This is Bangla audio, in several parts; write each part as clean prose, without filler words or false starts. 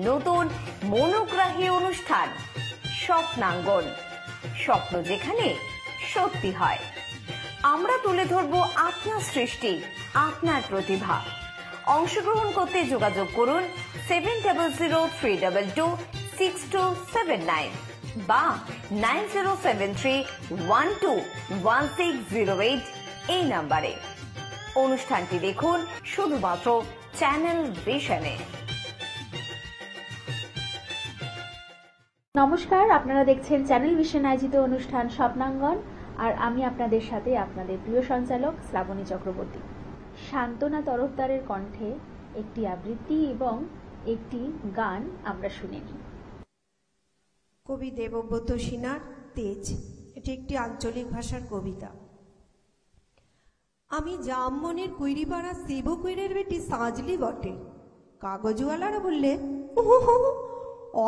নতুন মনোগ্রাহী অনুষ্ঠান স্বপ্নাঙ্গন। স্বপ্ন যেখানে সত্যি হয়। আমরা তুলে ধরব আপনার সৃষ্টি, আপনার প্রতিভা। অংশগ্রহণ করতে যোগাযোগ করুন 7003226279 বা 9073121608 এই নাম্বারে। অনুষ্ঠানটি দেখুন শুধুমাত্র চ্যানেল ভিশনে। নমস্কার, আপনারা দেখছেন চ্যানেল ভিশন আয়োজিত অনুষ্ঠান স্বপ্নাঙ্গন, আর আমি আপনাদের সাথে আপনাদের প্রিয় সঞ্চালক শ্রাবণী চক্রবর্তী। শান্তনা তরফদারের কণ্ঠে একটি আবৃত্তি এবং একটি গান আমরা শুনে নিই। কবি দেবব্রত সিনহার তেজ। এটি একটি আঞ্চলিক ভাষার কবিতা। আমি জামমনের কুইরিপাড়া শিবকুইরের বেটি সাজলি বটে। কাগজওয়ালারা বললে,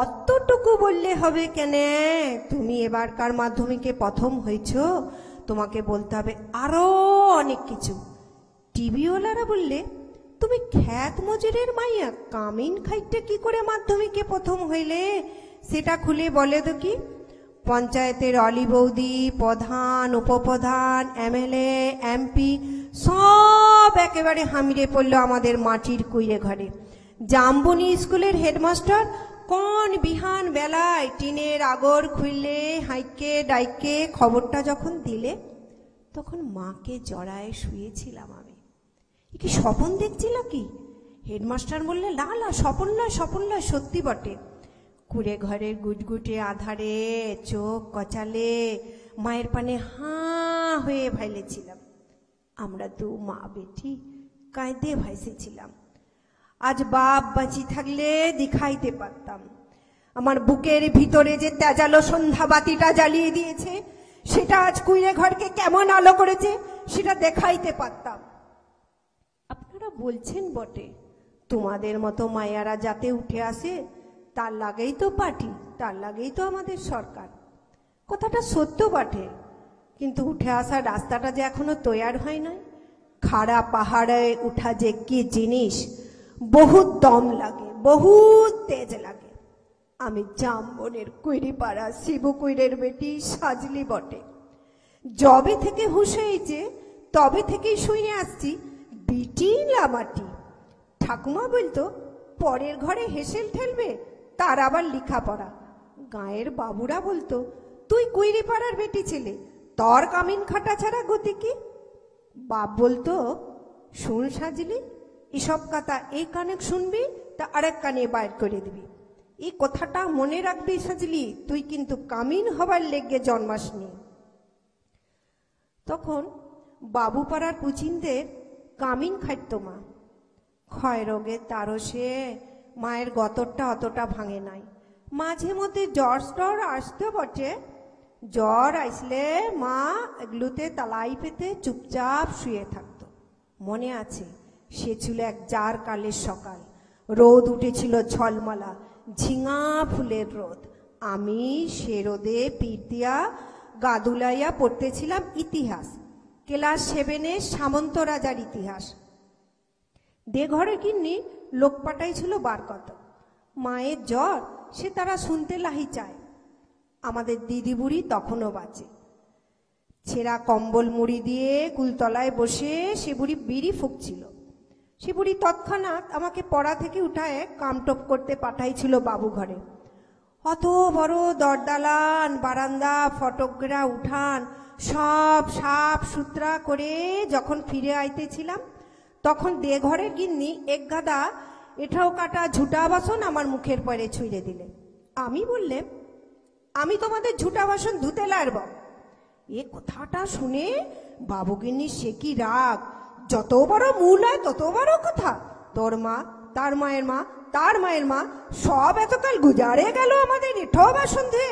অতটুকু বললে হবে কেনে? তুমি এবারকার মাধ্যমিকে প্রথম হয়েছ, তোমাকে বলতে হবে আরো অনেক কিছু। টিভিওয়ালারা বললে, তুমি খ্যাত মজুরের মাইয়া, কামিন খাইতে কি করে মাধ্যমিকে প্রথম হইলে সেটা খুলে বলে তো কি। পঞ্চায়েতের অলি বৌদি, প্রধান, উপপ্রধান, এমএলএ, এমপি সব একেবারে হামিরে পড়লো আমাদের মাটির কুইরে ঘরে। জামবনি স্কুলের হেডমাস্টার কোন বিহান বেলায় টিনের আগর খুললে হাইকে ডাইকে খবরটা যখন দিলে, তখন মাকে জড়ায় শুয়েছিলাম আমি। কি স্বপন দেখছিল কি? হেডমাস্টার বললে, না না স্বপন নয়, স্বপন নয়, সত্যি বটে। কুড়ে ঘরের গুটগুটে আধারে চোখ কচালে মায়ের পানে হাঁ হয়ে ভাইলেছিলাম। আমরা দু মা বেটি কাঁদে ভাইসেছিলাম। আজ বাপ বাঁচি থাকলে দেখাইতে পারতাম। আমার বুকের ভিতরে যে তেজালো সন্ধ্যা বাতিটা জ্বালিয়ে দিয়েছে, সেটা আজ কুইরে ঘরকে কেমন আলো করেছে সেটা দেখাইতে পারতাম। আপনারা বলছেন বটে, তোমাদের মতো মায়েরা যাতে উঠে আসে তার লাগেই তো পার্টি, তার লাগেই তো আমাদের সরকার। কথাটা সত্য বটে, কিন্তু উঠে আসার রাস্তাটা যে এখনো তৈয়ার হয় নাই। খাড়া পাহাড়ে উঠা যে কি জিনিস, বহুত দম লাগে, বহুত তেজ লাগে। আমি জামবনের কুইরিপাড়া শিবকুইরের বেটি সাজলি বটে। যবে থেকে হুঁশ হয়েছে তবে থেকেই শুনে আসছি বিটি লামাটি। ঠাকুমা বলতো, পরের ঘরে হেসেল ঠেলবে তার আবার লেখাপড়া। গাঁয়ের বাবুরা বলতো, তুই কুইরিপাড়ার বেটি ছেলে, তোর কামিন খাটা ছাড়া গতি কি? বাপ বলতো, শুন সাজলি, এসব কথা এই কানে শুনবি তা আরেক কানে বাইর করে দিবি। এই কথাটা মনে রাখবি সাজলি, তুই কিন্তু কামিন হবার লেগে জন্মাসনি। তখন বাবুপাড়ার পুচিনদের কামিন খাইত মা। ক্ষয় রোগের তারসে মায়ের গতরটা অতটা ভাঙে নাই। মাঝে মধ্যে জ্বর টর আসতে বটে। জ্বর আসলে মা এগুলোতে তালাই পেতে চুপচাপ শুয়ে থাকতো। মনে আছে, সে ছিল এক জার কালের সকাল। রোদ উঠেছিল ঝলমলা, ঝিঙা ফুলের রোদ। আমি সে রোদে পিঠ দিয়া গাদুলাইয়া পড়তেছিলাম ইতিহাস, ক্লাস 7 সামন্ত রাজার ইতিহাস। দে ঘরে কিন্নি লোক পাঠাইছিল বার কত। মায়ের জ্বর, সে তারা শুনতে লাহি চায়। আমাদের দিদি বুড়ি তখনও বাঁচে। ছেঁড়া কম্বল মুড়ি দিয়ে কুলতলায় বসে সে বুড়ি বিড়ি ফুঁকছিল। সে বুড়ি তৎক্ষণাৎ আমাকে পড়া থেকে উঠায় কামটপ করতে পাঠাইছিল বাবু ঘরে। অত বড় দরদালান, বারান্দা, ফটকরা, উঠান সব সাফ সুতরা করে যখন ফিরে আইতেছিলাম, তখন দে ঘরের গিন্নি এক গাদা এঠাও কাটা ঝুটা বাসন আমার মুখের পরে ছুঁড়ে দিলে। আমি বললে, আমি তোমাদের ঝুটা বাসন ধুতে লারব। এ কথাটা শুনে বাবুগিন্নির সে কি রাগ! যত বড় মূল হয় তত বড় কথা। তোর মা, তার মায়ের মা, তার মায়ের মা সব এতকাল গুজারে গেল আমাদের এঠাও বাসন ধুয়ে,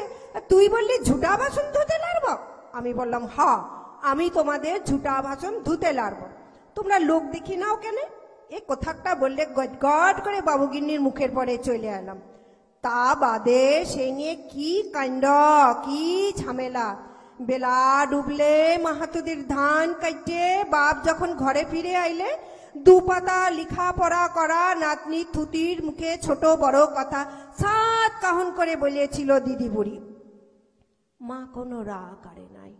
তুই বললি ঝুটা বাসন ধুতে লারব? আমি বললাম, হ্যাঁ, আমি তোমাদের ঝুটা বাসন ধুতে লারব। তোমরা লোক দেখি নাও কেন? এ কথাটা বললে গট করে বাবুগিন্নির মুখের পরে চলে এলাম। তা বাদে সে নিয়ে কি কাণ্ড, কি ঝামেলা। বেলা ডুবলে মাহাতোদের ধান কাটতে বাপ যখন ঘরে ফিরে আইলে দুপাতা লেখাপড়া করা নাতনি থুতির মুখে ছোট বড় কথা সাত কাহন করে বলেছিল দিদি বুড়ি। মা কোনো রাগ করে নাই।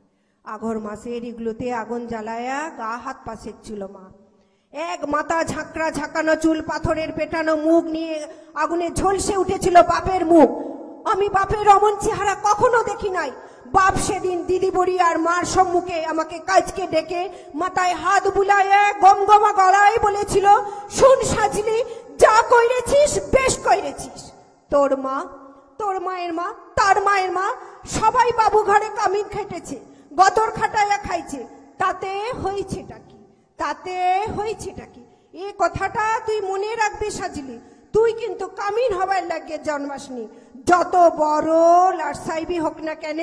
আগর মাসের এগুলোতে আগুন জ্বালায়া গা হাত পা সেকছিল মা। এক মাথা ঝাঁকড়া ঝাঁকানো চুল, পাথরের পেটানো মুখ নিয়ে আগুনে ঝলসে উঠেছিল বাপের মুখ। আমি বাপের অমন চেহারা কখনো দেখি নাই। বাপ সেদিন দিদি বুড়ি আর মার সম্মুখে আমাকে কাজকে ডেকে মাথায় হাত বুলায়ে গমগমা গলায় বলেছিল, শুন সাজলি, যা কইরেছিস বেশ কইরেছিস। তোর মা, তোর মায়ের মা, তার মায়ের মা সবাই বাবু ঘরে কামিন খেটেছে, গতর খাটাইয়া খাইছে, তাতে হয়েছেটা কি? তাতে হয়েছেটা কি? এ কথাটা তুই মনে রাখবি সাজলি। তুই কিন্তু কামিন হবার লাগে জন্মাসনি। যত বড় লাটসাইবি হোক না কেন,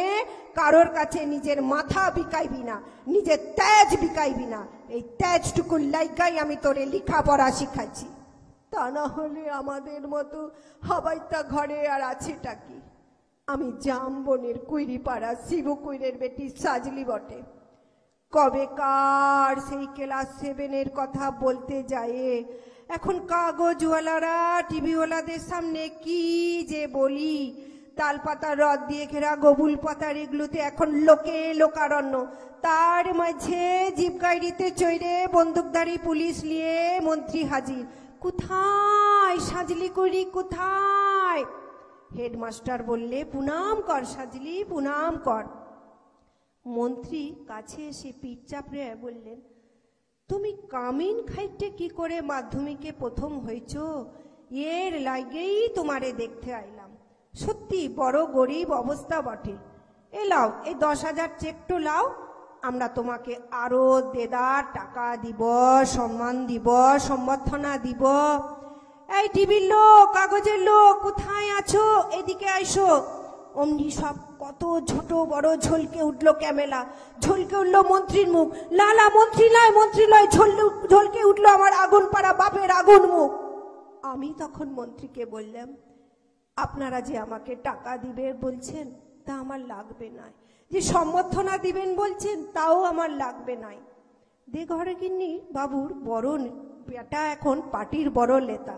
কারোর কাছে নিজের মাথা বিকাইবি না, নিজের তেজ বিকাইবি না। এই তেজটুকুর লাইগাই আমি তোরে লেখাপড়া শিখাচ্ছি। তা না হলে আমাদের মতো হবাইতা ঘরে আর আছেটা কি? আমি জামবনের কুইরিপাড়া শিবু কুইরের বেটি সাজলি বটে। কবেকার সেই ক্লাস 7-এর কথা বলতে যায়, এখন কাগজওয়ালারা টিভিওয়ালাদের সামনে কি যে বলি। তালপাতা রদ দিয়ে ঘেরা গবুল পাতার এগুলোতে এখন লোকে লোকারণ্য। তার মাঝে জিপ গাড়িতে চড়ে বন্দুকধারী পুলিশ নিয়ে মন্ত্রী হাজির। কোথায় সাজলি করি, কোথায়? হেডমাস্টার বললে, প্রণাম কর সাজলি, প্রণাম কর। মন্ত্রী কাছে এসে পিঠ চাপড়ে বললেন, তুমি কামিন খাইতে কি করে মাধ্যমিকে প্রথম হয়েছ? এর লাগেই তোমারে দেখতে আইলাম। সত্যি বড় গরিব অবস্থা বটে। এ লাও, এই 10,000 চেকটো লাও, আমরা তোমাকে আরো দেদার টাকা দিব, সম্মান দিব, সম্বর্ধনা দিব। এই টিভির লোক, কাগজের লোক, কোথায় আছো? এদিকে আইসো। অমনি সব কত ছোট বড় ঝলকে উঠলো ক্যামেলা, ঝলকে উঠলো মন্ত্রীর মুখ। লালা মন্ত্রী নয়, মন্ত্রী নয়, ঝলকে উঠলো আমার আগুন পাড়া বাপের আগুন মুখ। আমি তখন মন্ত্রীকে বললাম, আপনারা যে আমাকে টাকা দিবে বলছেন তা আমার লাগবে না, যে সম্বর্ধনা দিবেন বলছেন তাও আমার লাগবে নাই। দে ঘরে গিন্নি বাবুর বড় বেটা এখন পার্টির বড় নেতা।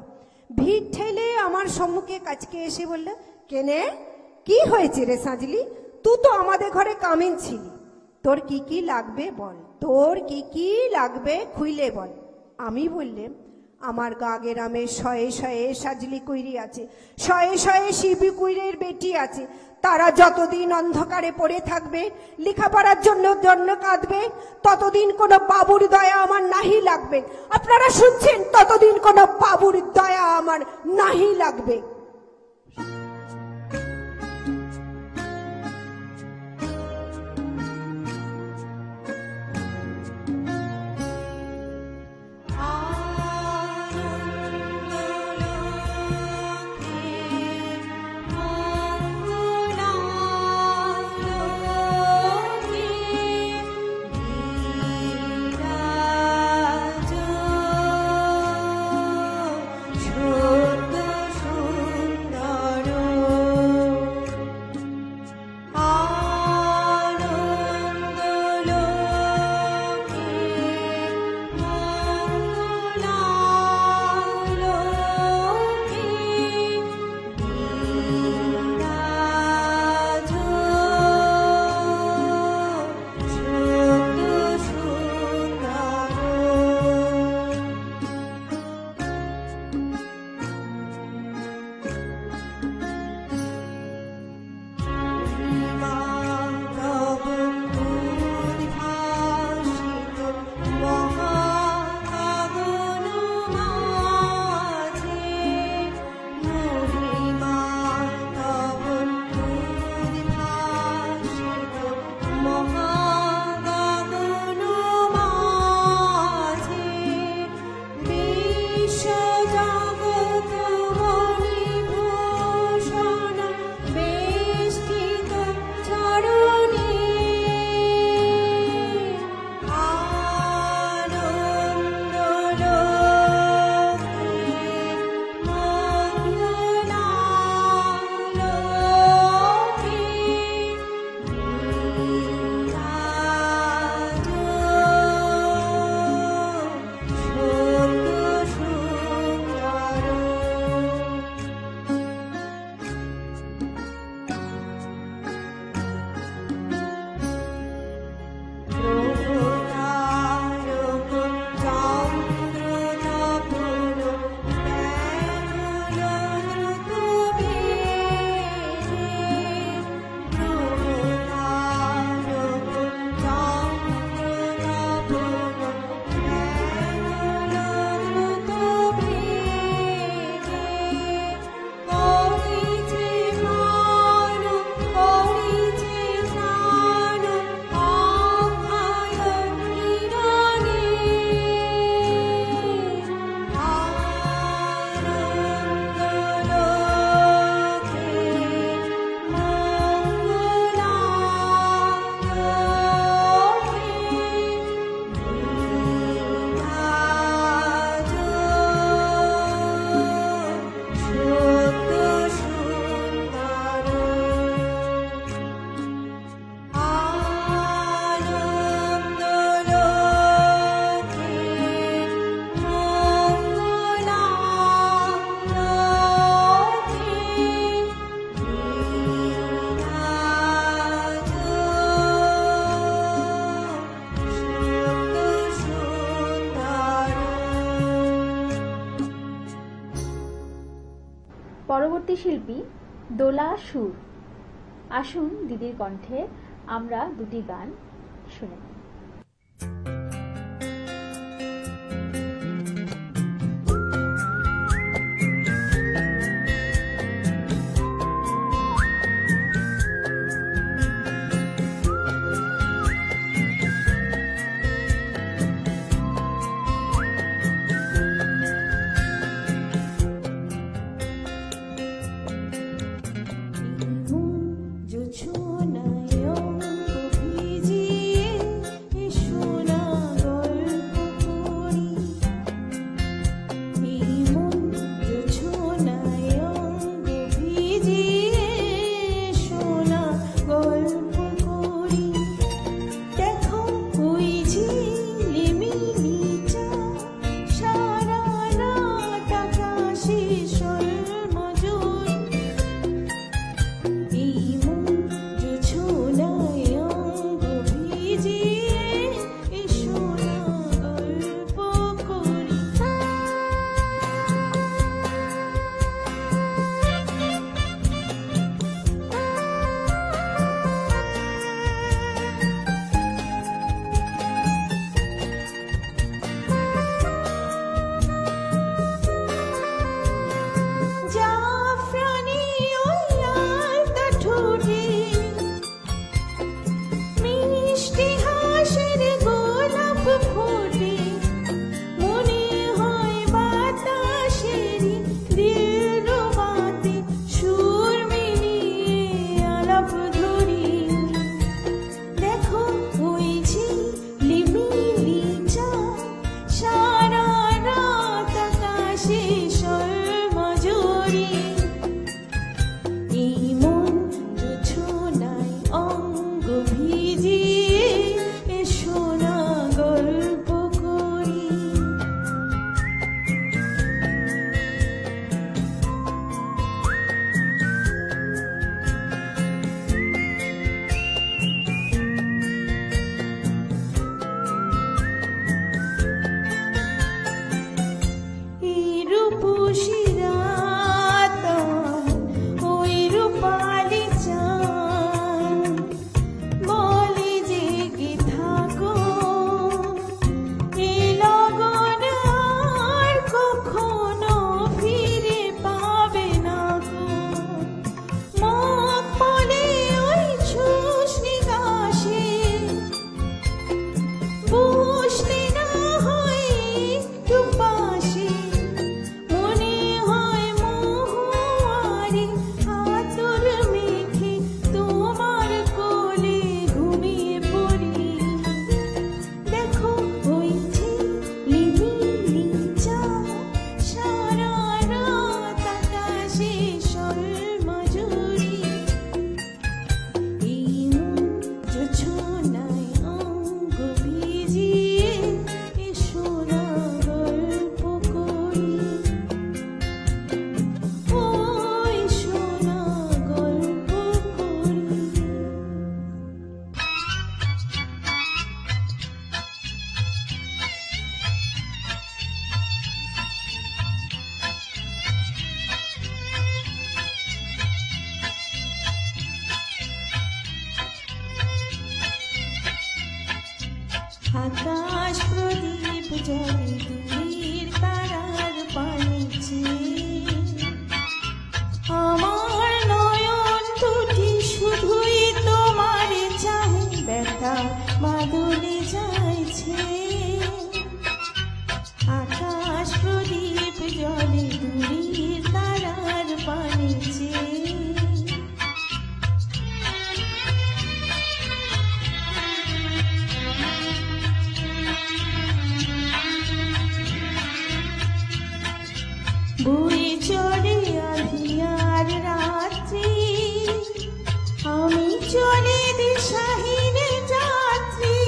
ভিড় ঠেলে আমার সম্মুখে কাছকে এসে বললে, কেনে কি হয়েছে রে সাজলি? তুই তো আমাদের ঘরে কামিন ছিলি, তোর কি কি লাগবে বল, তোর কি কি লাগবে খুইলে বল। আমি বললাম, আমার গা গ্রামে 100 সাজলি কুইরি আছে, 100 শিবি কুইরের বেটি আছে। তারা যতদিন অন্ধকারে পড়ে থাকবে, লেখাপড়ার জন্য কাঁদবে, ততদিন কোনো বাবুর দয়া আমার নাহি লাগবে। আপনারা শুনছেন, ততদিন কোনো বাবুর দয়া আমার নাহি লাগবে। ছোট সুন্দর পরবর্তী শিল্পী দোলা সুর। আসুন দিদির কণ্ঠে আমরা দুটি গান শুনে নিই। আকাশ প্রদীপ জ্বলে দূরের তারার পানিছে, আমার নয়ন দুটি শুধুই তোমার চাহে, ব্যথা বাদলে যাইছে। আকাশ প্রদীপ জ্বলে দূরের তারার পানিছে, বই চড়ে আঁধিয়ার রাত্রি, আমি চলে দিশাহীন যাত্রী।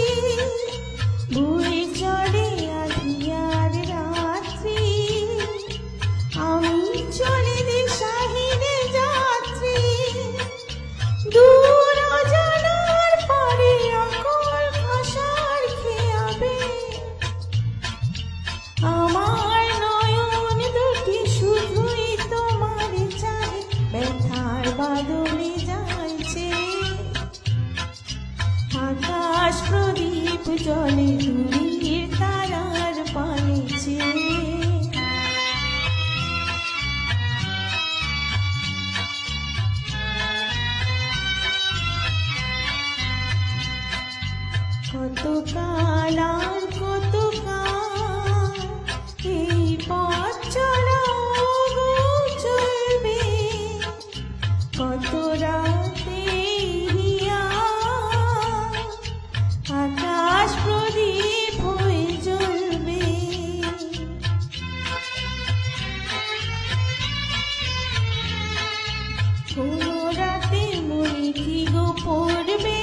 বই চড়ে আঁধিয়ার রাত্রি, আমি চলে দিশাহীন যাত্রী। জলে দূরের তারার পানে চেয়ে। কত কাল আর কত কাল এই পথ চলা চলবে, কত রাতে হিয়া আকাশ প্রদীপ হয়ে জ্বলবে। কোনো রাতে মনে কি গো পড়বে,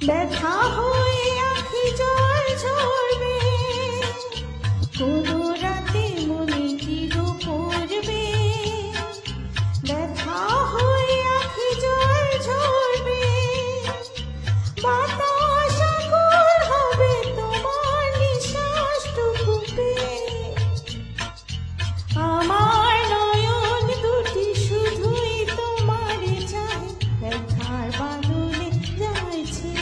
ব্যথা হয়ে আখি জল ঝরবে। কোনো রাতে মনে কি গো পড়বে, ব্যথা হয়ে আখি জল ঝরবে। বাতাস আকুল হবে তোমার নিঃশ্বাসটুকু পেয়ে। আমার নয়ন দুটি শুধুই তোমার চাই, ব্যথার বাদলে যাইছে।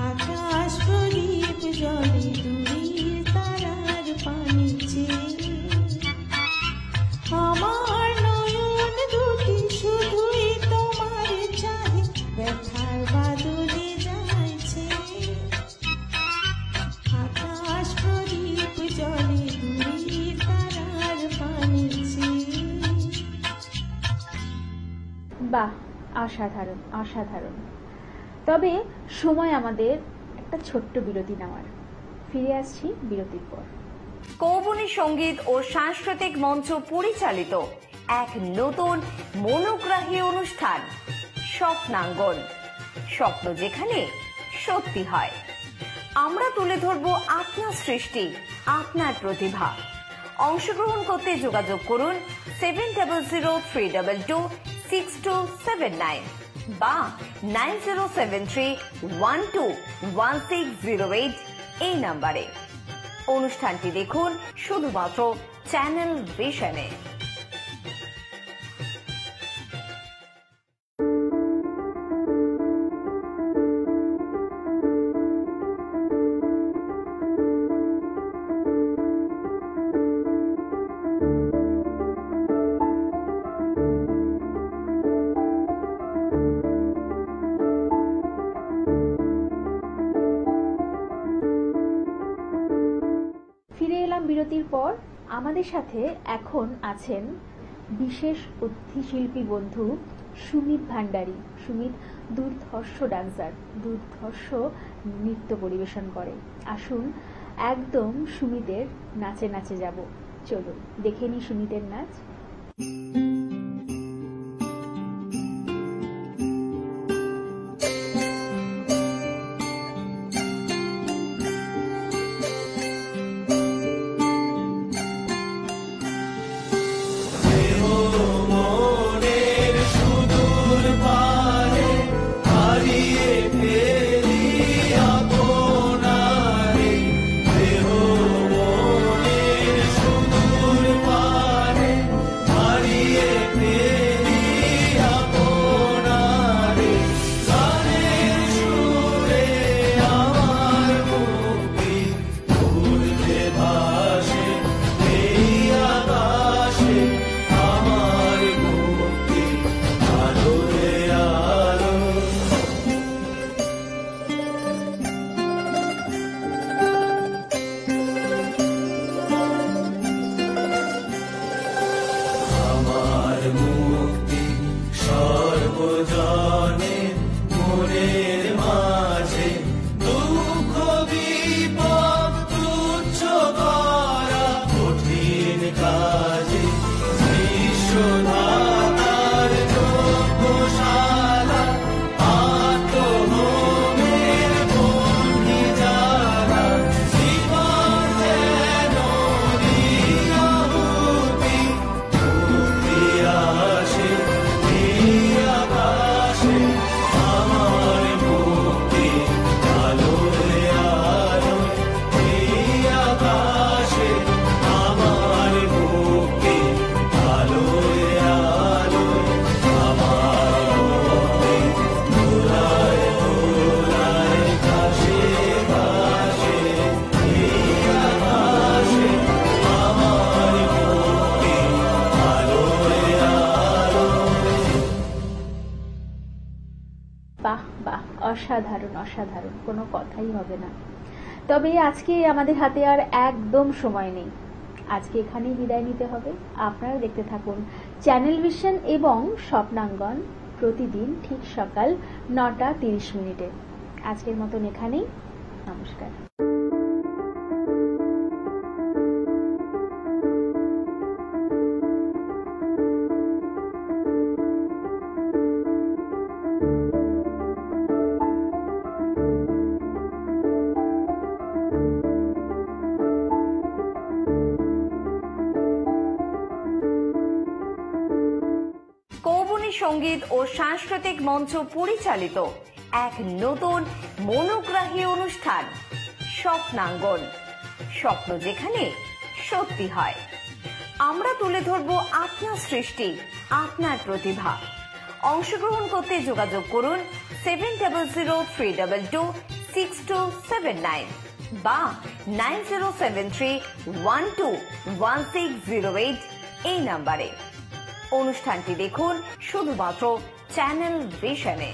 আকাশ প্রদীপ জলে দূরের তারার পানে চেয়ে। আমার নয়ন দুটি শুধুই তোমার চাই, ব্যথার বাদলে যাইছে। আকাশ প্রদীপ জলে দূরের তারার পানে চেয়ে। বাহ, অসাধারণ অসাধারণ। তবে সময় আমাদের একটা ছোট্ট বিরতি নেওয়ার। ফিরে আসছি বিরতির পর। কৌবনী সঙ্গীত ও সাংস্কৃতিক মঞ্চ পরিচালিত এক নতুন মনোগ্রাহী অনুষ্ঠান স্বপ্নাঙ্গন, স্বপ্ন যেখানে সত্যি হয়। আমরা তুলে ধরব আপনার সৃষ্টি, আপনার প্রতিভা। অংশগ্রহণ করতে যোগাযোগ করুন 7003226279 বা 9073121608 এই নাম্বারে। অনুষ্ঠানটি দেখুন শুধুমাত্র চ্যানেল ভিশনে। বিরতির পর আমাদের সাথে এখন আছেন বিশেষ অতিথিশিল্পী বন্ধু সুমিত ভান্ডারী। সুমিত দুর্ধর্ষ ডান্সার, দুর্ধর্ষ নৃত্য পরিবেশন করে। আসুন একদম সুমিতের নাচে নাচে যাব। চলুন দেখে নি সুমিতের নাচ। Thank you. অসাধারণ অসাধারণ, কোনো কথাই হবে না। তবে আজকে আমাদের হাতে আর একদম সময় নেই, আজকে এখানেই বিদায় নিতে হবে। আপনারা দেখতে থাকুন চ্যানেল ভিশন এবং স্বপ্নাঙ্গন প্রতিদিন ঠিক সকাল 9:30। আজকের মতন এখানেই, নমস্কার। কৌবনী সঙ্গীত ও সাংস্কৃতিক মঞ্চ পরিচালিত এক নতুন মনোগ্রাহী অনুষ্ঠান স্বপ্নাঙ্গন, স্বপ্ন যেখানে সত্যি হয়। আমরা তুলে ধরব আপনার সৃষ্টি, আপনার প্রতিভা। অংশগ্রহণ করতে যোগাযোগ করুন 7003226279 বা 9073121608 এই নাম্বারে। অনুষ্ঠানটি দেখুন শুধুমাত্র চ্যানেল ভিশনে।